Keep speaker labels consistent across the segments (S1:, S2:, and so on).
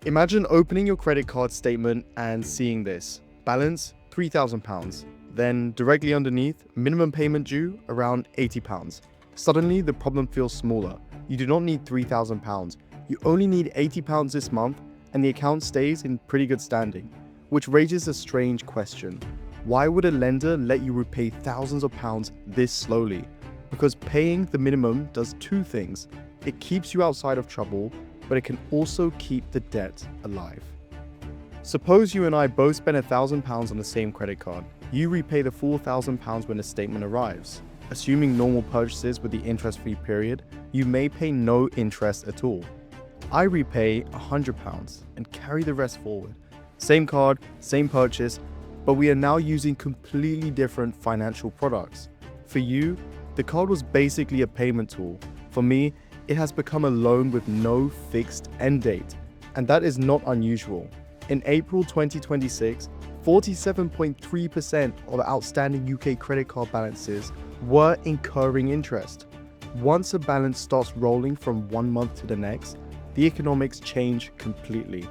S1: Imagine opening your credit card statement and seeing this. Balance £3,000. Then directly underneath, minimum payment due around £80. Suddenly, the problem feels smaller. You do not need £3,000. You only need £80 this month, and the account stays in pretty good standing. Which raises a strange question. Why would a lender let you repay thousands of pounds this slowly? Because paying the minimum does two things. It keeps you outside of trouble, but it can also keep the debt alive. Suppose you and I both spend £1,000 on the same credit card. You repay the full £1,000 when the statement arrives. Assuming normal purchases with the interest-free period, you may pay no interest at all. I repay £100 and carry the rest forward. Same card, same purchase, but we are now using completely different financial products. For you, the card was basically a payment tool. For me, it has become a loan with no fixed end date, and that is not unusual. In April 2026, 47.3% of outstanding UK credit card balances were incurring interest. Once a balance starts rolling from one month to the next, the economics change completely.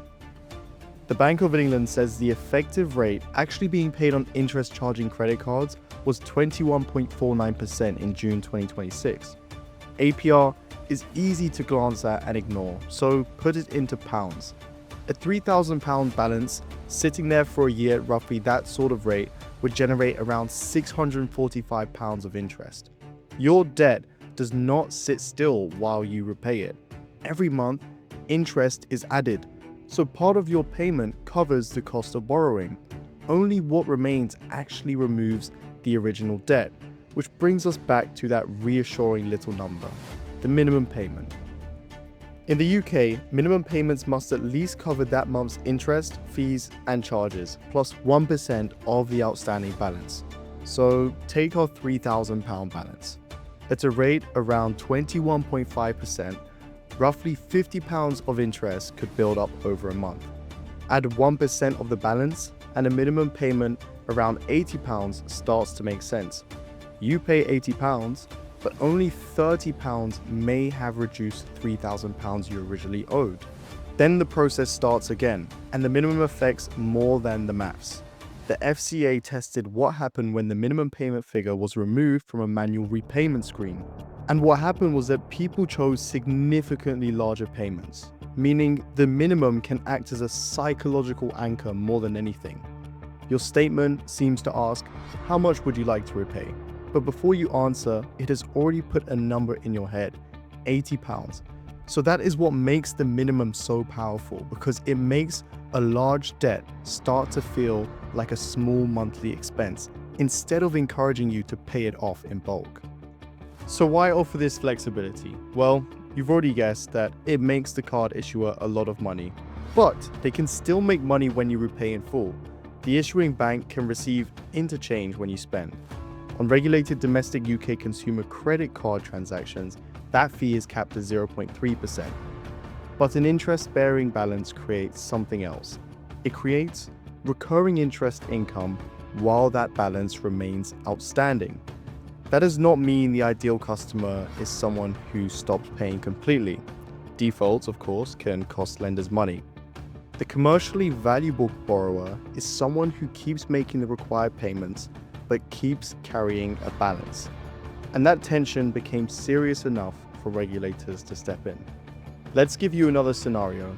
S1: The Bank of England says the effective rate actually being paid on interest charging credit cards was 21.49% in June 2026. APR is easy to glance at and ignore, so put it into pounds. A £3,000 balance sitting there for a year at roughly that sort of rate would generate around £645 of interest. Your debt does not sit still while you repay it. Every month, interest is added, so part of your payment covers the cost of borrowing. Only what remains actually removes the original debt, which brings us back to that reassuring little number, the minimum payment. In the UK, minimum payments must at least cover that month's interest, fees, and charges, plus 1% of the outstanding balance. So take our £3,000 balance. At a rate around 21.5%, roughly £50 of interest could build up over a month. Add 1% of the balance, and a minimum payment around £80 starts to make sense. You pay £80, but only £30 may have reduced £3,000 you originally owed. Then the process starts again, and the minimum affects more than the maths. The FCA tested what happened when the minimum payment figure was removed from a manual repayment screen. And what happened was that people chose significantly larger payments, meaning the minimum can act as a psychological anchor more than anything. Your statement seems to ask, how much would you like to repay? But before you answer, it has already put a number in your head, £80. So that is what makes the minimum so powerful, because it makes a large debt start to feel like a small monthly expense, instead of encouraging you to pay it off in bulk. So why offer this flexibility? Well, you've already guessed that it makes the card issuer a lot of money, but they can still make money when you repay in full. The issuing bank can receive interchange when you spend. On regulated domestic UK consumer credit card transactions, that fee is capped at 0.3%. But an interest-bearing balance creates something else. It creates recurring interest income while that balance remains outstanding. That does not mean the ideal customer is someone who stops paying completely. Defaults, of course, can cost lenders money. The commercially valuable borrower is someone who keeps making the required payments but keeps carrying a balance. And that tension became serious enough for regulators to step in. Let's give you another scenario.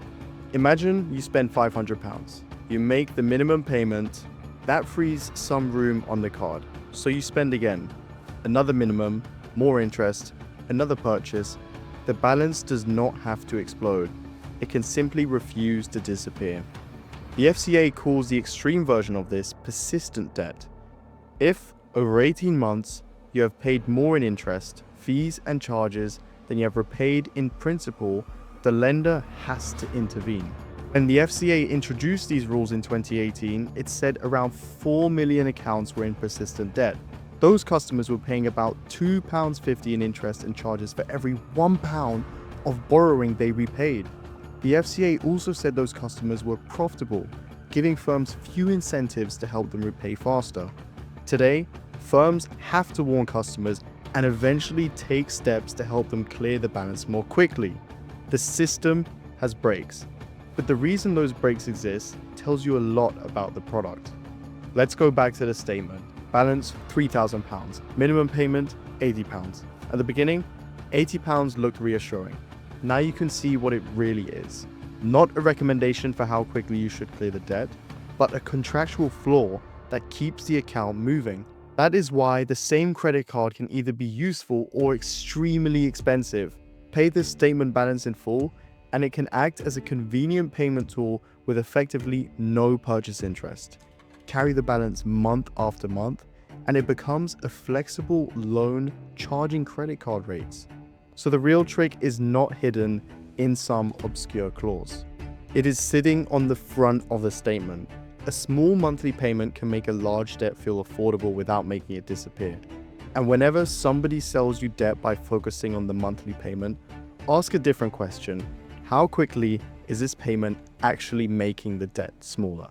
S1: Imagine you spend £500. You make the minimum payment. That frees some room on the card, so you spend again. Another minimum, more interest, another purchase. The balance does not have to explode. It can simply refuse to disappear. The FCA calls the extreme version of this persistent debt. If, over 18 months, you have paid more in interest, fees, and charges than you have repaid in principal, the lender has to intervene. When the FCA introduced these rules in 2018, it said around 4 million accounts were in persistent debt. Those customers were paying about £2.50 in interest and charges for every £1 of borrowing they repaid. The FCA also said those customers were profitable, giving firms few incentives to help them repay faster. Today, firms have to warn customers and eventually take steps to help them clear the balance more quickly. The system has brakes. But the reason those breaks exist tells you a lot about the product. Let's go back to the statement. Balance £3,000. Minimum payment £80. At the beginning, £80 looked reassuring. Now you can see what it really is. Not a recommendation for how quickly you should clear the debt, but a contractual flaw that keeps the account moving. That is why the same credit card can either be useful or extremely expensive. Pay this statement balance in full, and it can act as a convenient payment tool with effectively no purchase interest. Carry the balance month after month, and it becomes a flexible loan charging credit card rates. So the real trick is not hidden in some obscure clause. It is sitting on the front of the statement. A small monthly payment can make a large debt feel affordable without making it disappear. And whenever somebody sells you debt by focusing on the monthly payment, ask a different question. How quickly is this payment actually making the debt smaller?